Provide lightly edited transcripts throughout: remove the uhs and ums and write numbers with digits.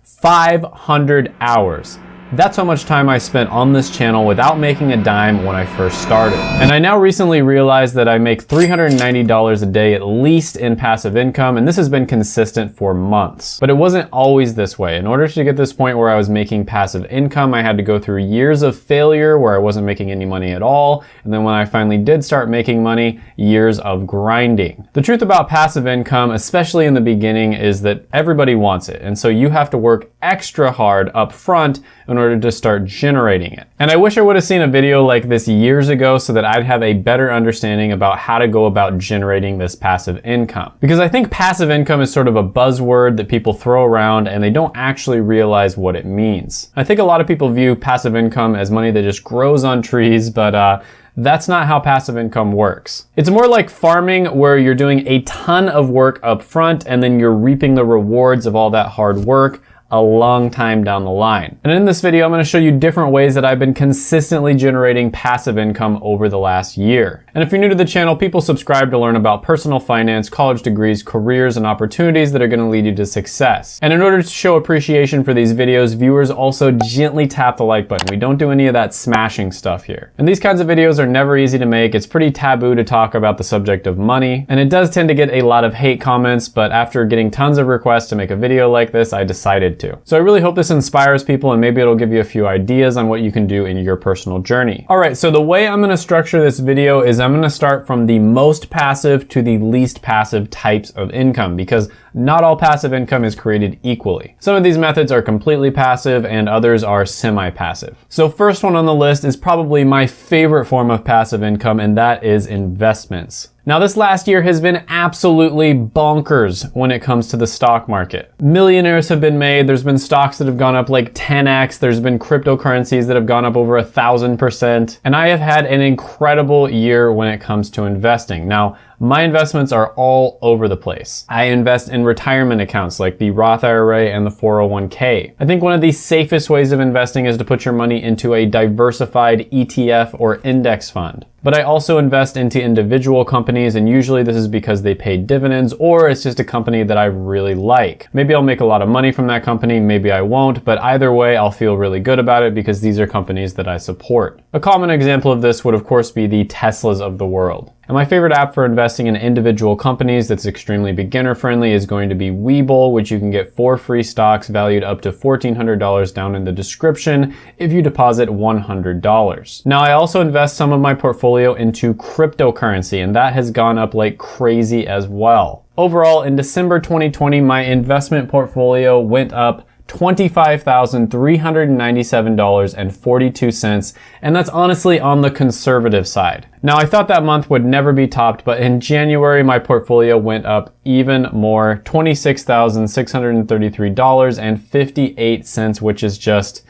500 hours. That's how much time I spent on this channel without making a dime when I first started. And I now recently realized that I make $390 a day at least in passive income, and this has been consistent for months. But it wasn't always this way. In order to get this point where I was making passive income, I had to go through years of failure where I wasn't making any money at all. And then when I finally did start making money, years of grinding. The truth about passive income, especially in the beginning, is that everybody wants it. And so you have to work extra hard up front in order to start generating it. And I wish I would have seen a video like this years ago so that I'd have a better understanding about how to go about generating this passive income. Because I think passive income is sort of a buzzword that people throw around and they don't actually realize what it means. I think a lot of people view passive income as money that just grows on trees, but that's not how passive income works. It's more like farming where you're doing a ton of work up front and then you're reaping the rewards of all that hard work a long time down the line. And in this video, I'm going to show you different ways that I've been consistently generating passive income over the last year. And if you're new to the channel, people subscribe to learn about personal finance, college degrees, careers, and opportunities that are going to lead you to success. And in order to show appreciation for these videos, viewers also gently tap the like button. We don't do any of that smashing stuff here. And these kinds of videos are never easy to make. It's pretty taboo to talk about the subject of money. And it does tend to get a lot of hate comments, but after getting tons of requests to make a video like this, I decided to. So I really hope this inspires people and maybe it'll give you a few ideas on what you can do in your personal journey. All right, so the way I'm gonna structure this video is I'm gonna start from the most passive to the least passive types of income, because not all passive income is created equally. Some of these methods are completely passive and others are semi-passive. So first one on the list is probably my favorite form of passive income, and that is investments. Now this last year has been absolutely bonkers when it comes to the stock market. Millionaires have been made, there's been stocks that have gone up like 10x, there's been cryptocurrencies that have gone up over 1,000%, and I have had an incredible year when it comes to investing. Now, my investments are all over the place. I invest in retirement accounts like the Roth IRA and the 401k. I think one of the safest ways of investing is to put your money into a diversified ETF or index fund. But I also invest into individual companies, and usually this is because they pay dividends or it's just a company that I really like. Maybe I'll make a lot of money from that company, maybe I won't, but either way I'll feel really good about it because these are companies that I support. A common example of this would of course be the Teslas of the world. And my favorite app for investing in individual companies that's extremely beginner friendly is going to be Webull, which you can get 4 free stocks valued up to $1,400 down in the description if you deposit $100. Now I also invest some of my portfolio into cryptocurrency, and that has gone up like crazy as well. Overall, in December 2020, my investment portfolio went up $25,397.42, and that's honestly on the conservative side. Now I thought that month would never be topped, but in January my portfolio went up even more, $26,633.58, which is just,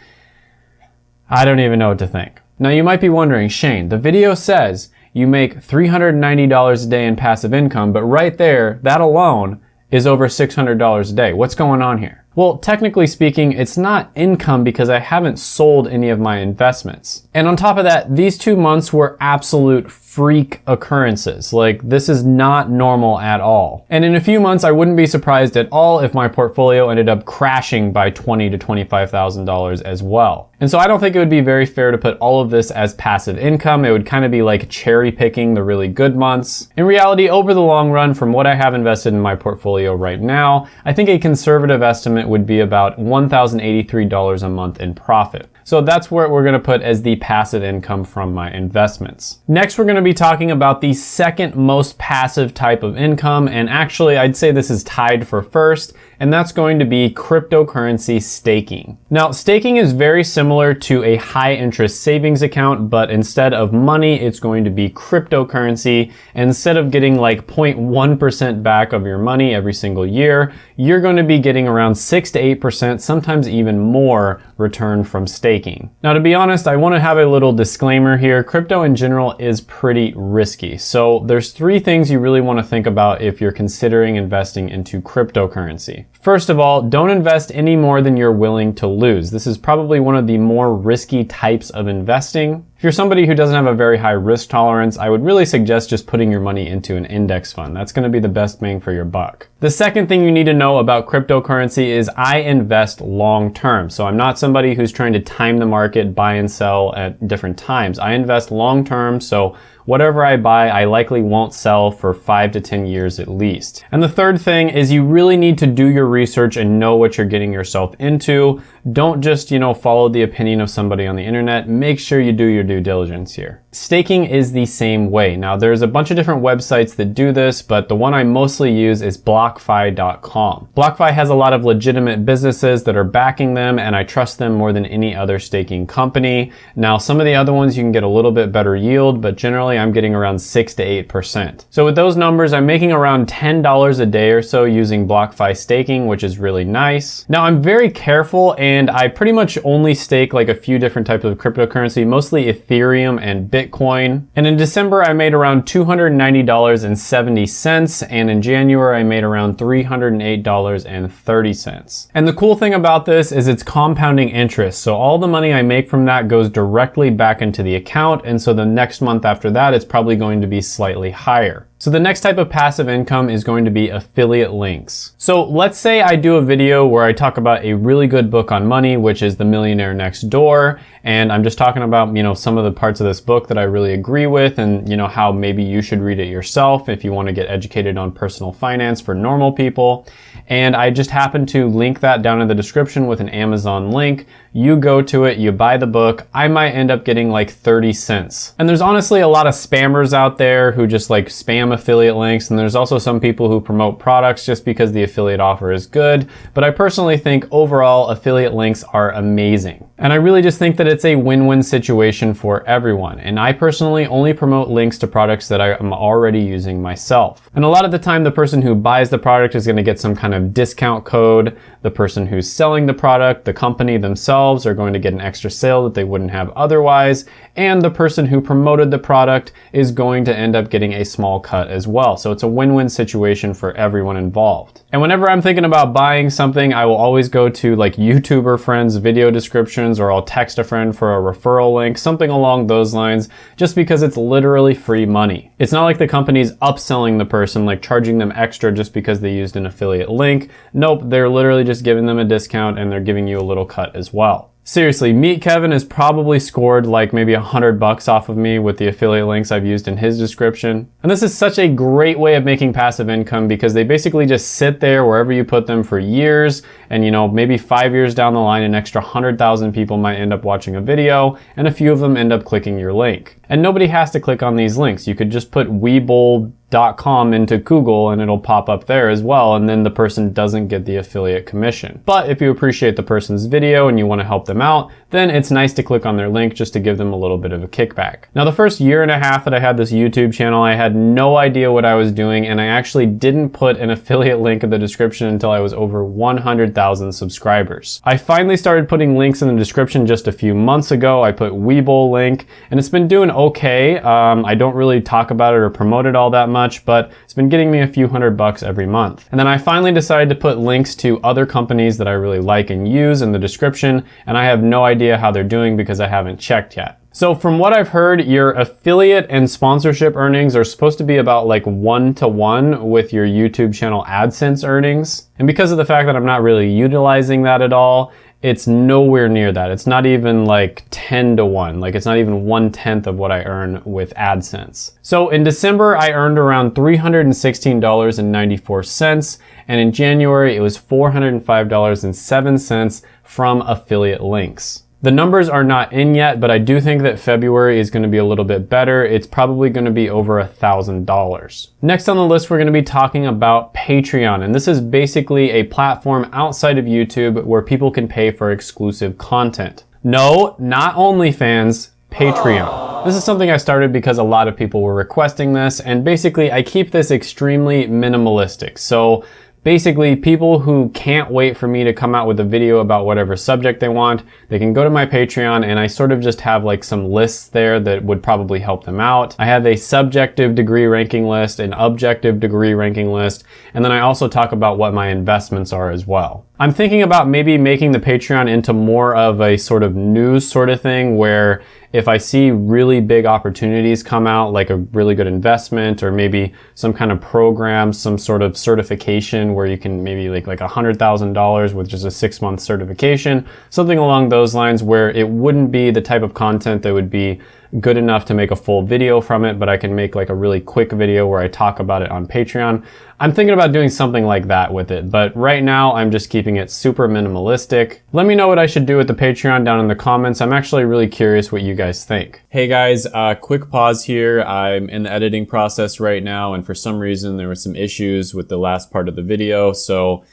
I don't even know what to think. Now you might be wondering, Shane, the video says you make $390 a day in passive income, but right there, that alone is over $600 a day. What's going on here? Well, technically speaking, it's not income because I haven't sold any of my investments. And on top of that, these 2 months were absolute freak occurrences. Like, this is not normal at all. And in a few months, I wouldn't be surprised at all if my portfolio ended up crashing by $20,000 to $25,000 as well. And so I don't think it would be very fair to put all of this as passive income. It would kind of be like cherry picking the really good months. In reality, over the long run, from what I have invested in my portfolio right now, I think a conservative estimate would be about $1,083 a month in profit. So that's where we're going to put as the passive income from my investments. Next, we're going to be talking about the second most passive type of income, and actually I'd say this is tied for first, and that's going to be cryptocurrency staking. Now, staking is very similar to a high interest savings account, but instead of money, it's going to be cryptocurrency. Instead of getting like 0.1% back of your money every single year, you're going to be getting around 6 to 8%, sometimes even more return from staking. Now, to be honest, I want to have a little disclaimer here. Crypto in general is pretty risky. So there's 3 things you really want to think about if you're considering investing into cryptocurrency. First of all, don't invest any more than you're willing to lose. This is probably one of the more risky types of investing. If you're somebody who doesn't have a very high risk tolerance, I would really suggest just putting your money into an index fund. That's going to be the best bang for your buck. The second thing you need to know about cryptocurrency is I invest long term. So I'm not somebody who's trying to time the market, buy and sell at different times. I invest long term, so whatever I buy, I likely won't sell for 5 to 10 years at least. And the third thing is you really need to do your research and know what you're getting yourself into. Don't just, follow the opinion of somebody on the internet. Make sure you do your due diligence here. Staking is the same way. Now, there's a bunch of different websites that do this, but the one I mostly use is BlockFi.com. BlockFi has a lot of legitimate businesses that are backing them, and I trust them more than any other staking company. Now, some of the other ones you can get a little bit better yield, but generally I'm getting around 6 to 8%. So with those numbers, I'm making around $10 a day or so using BlockFi staking, which is really nice. Now, I'm very careful, and I pretty much only stake like a few different types of cryptocurrency, mostly Ethereum and Bitcoin. And in December, I made around $290.70, and in January, I made around $308.30. And the cool thing about this is it's compounding interest. So all the money I make from that goes directly back into the account, and so the next month after that, it's probably going to be slightly higher. So the next type of passive income is going to be affiliate links. So let's say I do a video where I talk about a really good book on money, which is The Millionaire Next Door. And I'm just talking about, some of the parts of this book that I really agree with and, how maybe you should read it yourself if you want to get educated on personal finance for normal people. And I just happen to link that down in the description with an Amazon link. You go to it, you buy the book. I might end up getting like 30 cents. And there's honestly a lot of spammers out there who just like spam affiliate links. And there's also some people who promote products just because the affiliate offer is good. But I personally think overall affiliate links are amazing. And I really just think that it's a win-win situation for everyone. And I personally only promote links to products that I am already using myself. And a lot of the time, the person who buys the product is going to get some kind of discount code. The person who's selling the product, the company themselves, are going to get an extra sale that they wouldn't have otherwise. And the person who promoted the product is going to end up getting a small cut as well. So it's a win-win situation for everyone involved. And whenever I'm thinking about buying something, I will always go to like YouTuber friends' video descriptions, or I'll text a friend for a referral link, something along those lines, just because it's literally free money. It's not like the company's upselling the person, like charging them extra just because they used an affiliate link. Nope, they're literally just giving them a discount and they're giving you a little cut as well. Seriously, Meet Kevin has probably scored like maybe $100 off of me with the affiliate links I've used in his description. And this is such a great way of making passive income because they basically just sit there wherever you put them for years. And maybe 5 years down the line, an extra 100,000 people might end up watching a video and a few of them end up clicking your link. And nobody has to click on these links. You could just put Webull.com into Google and it'll pop up there as well, and then the person doesn't get the affiliate commission. But if you appreciate the person's video and you want to help them out, then it's nice to click on their link just to give them a little bit of a kickback. Now, the first year and a half that I had this YouTube channel, I had no idea what I was doing, and I actually didn't put an affiliate link in the description until I was over 100,000 subscribers. I finally started putting links in the description just a few months ago. I put Webull link, and it's been doing okay. I don't really talk about it or promote it all that much, but it's been getting me a few $100 every month. And then I finally decided to put links to other companies that I really like and use in the description, and I have no idea how they're doing because I haven't checked yet. So from what I've heard, your affiliate and sponsorship earnings are supposed to be about like 1-to-1 with your YouTube channel AdSense earnings. And because of the fact that I'm not really utilizing that at all, it's nowhere near that. It's not even like 10-to-1. Like it's not even 1/10 of what I earn with AdSense. So in December, I earned around $316.94. And in January, it was $405.07 from affiliate links. The numbers are not in yet, but I do think that February is going to be a little bit better. It's probably going to be over $1,000. Next on the list, we're going to be talking about Patreon. And this is basically a platform outside of YouTube where people can pay for exclusive content. No, not OnlyFans, Patreon. This is something I started because a lot of people were requesting this. And basically, I keep this extremely minimalistic. So basically, people who can't wait for me to come out with a video about whatever subject they want, they can go to my Patreon, and I sort of just have like some lists there that would probably help them out. I have a subjective degree ranking list, an objective degree ranking list, and then I also talk about what my investments are as well. I'm thinking about maybe making the Patreon into more of a sort of news sort of thing where if I see really big opportunities come out, like a really good investment or maybe some kind of program, some sort of certification where you can maybe like $100,000 with just a 6-month certification, something along those lines where it wouldn't be the type of content that would be good enough to make a full video from it, but I can make like a really quick video where I talk about it on Patreon. I'm thinking about doing something like that with it, but right now I'm just keeping it super minimalistic. Let me know what I should do with the Patreon down in the comments. I'm actually really curious what you guys think. Hey guys, quick pause here. I'm in the editing process right now, and for some reason there were some issues with the last part of the video, so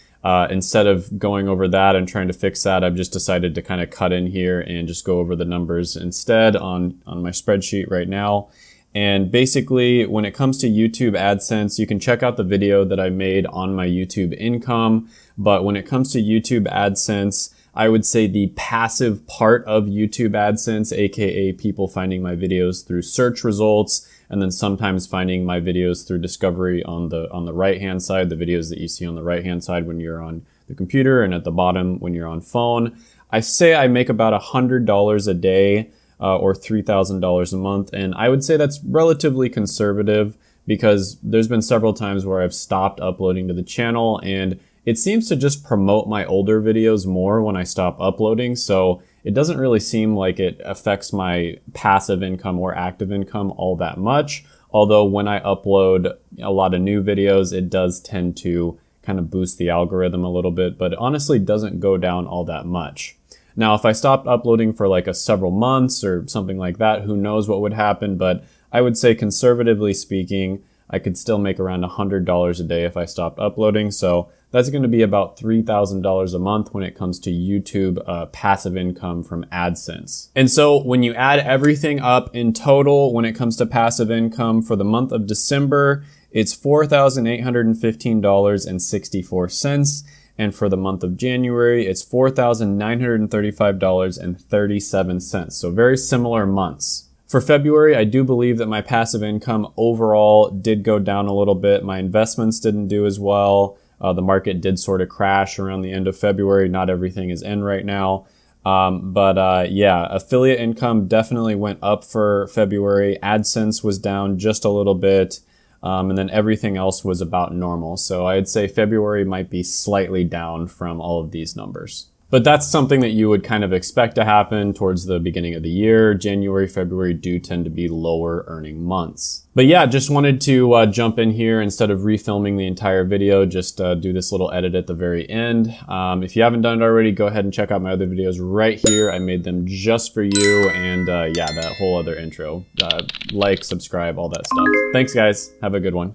instead of going over that and trying to fix that, I've just decided to kind of cut in here and just go over the numbers instead on my spreadsheet right now. And basically, when it comes to YouTube AdSense, you can check out the video that I made on my YouTube income. But when it comes to YouTube AdSense, I would say the passive part of YouTube AdSense, aka people finding my videos through search results, and then sometimes finding my videos through discovery on the right-hand side, the videos that you see on the right-hand side when you're on the computer and at the bottom when you're on phone. I say I make about $100 a day or $3,000 a month, and I would say that's relatively conservative because there's been several times where I've stopped uploading to the channel, and it seems to just promote my older videos more when I stop uploading, so it doesn't really seem like it affects my passive income or active income all that much. Although when I upload a lot of new videos, it does tend to kind of boost the algorithm a little bit, but it honestly doesn't go down all that much. Now, if I stopped uploading for like several months or something like that, who knows what would happen, but I would say conservatively speaking, I could still make around $100 a day if I stopped uploading. So that's going to be about $3,000 a month when it comes to YouTube passive income from AdSense. And so when you add everything up in total, when it comes to passive income for the month of December, it's $4,815.64. And for the month of January, it's $4,935.37. So very similar months. For February, I do believe that my passive income overall did go down a little bit. My investments didn't do as well. The market did sort of crash around the end of February. Not everything is in right now. Yeah, affiliate income definitely went up for February. AdSense was down just a little bit. And then everything else was about normal. So I'd say February might be slightly down from all of these numbers. But that's something that you would kind of expect to happen towards the beginning of the year. January, February do tend to be lower earning months. But yeah, just wanted to jump in here instead of refilming the entire video, just do this little edit at the very end. If you haven't done it already, go ahead and check out my other videos right here. I made them just for you. And yeah, that whole other intro. Like, subscribe, all that stuff. Thanks guys. Have a good one.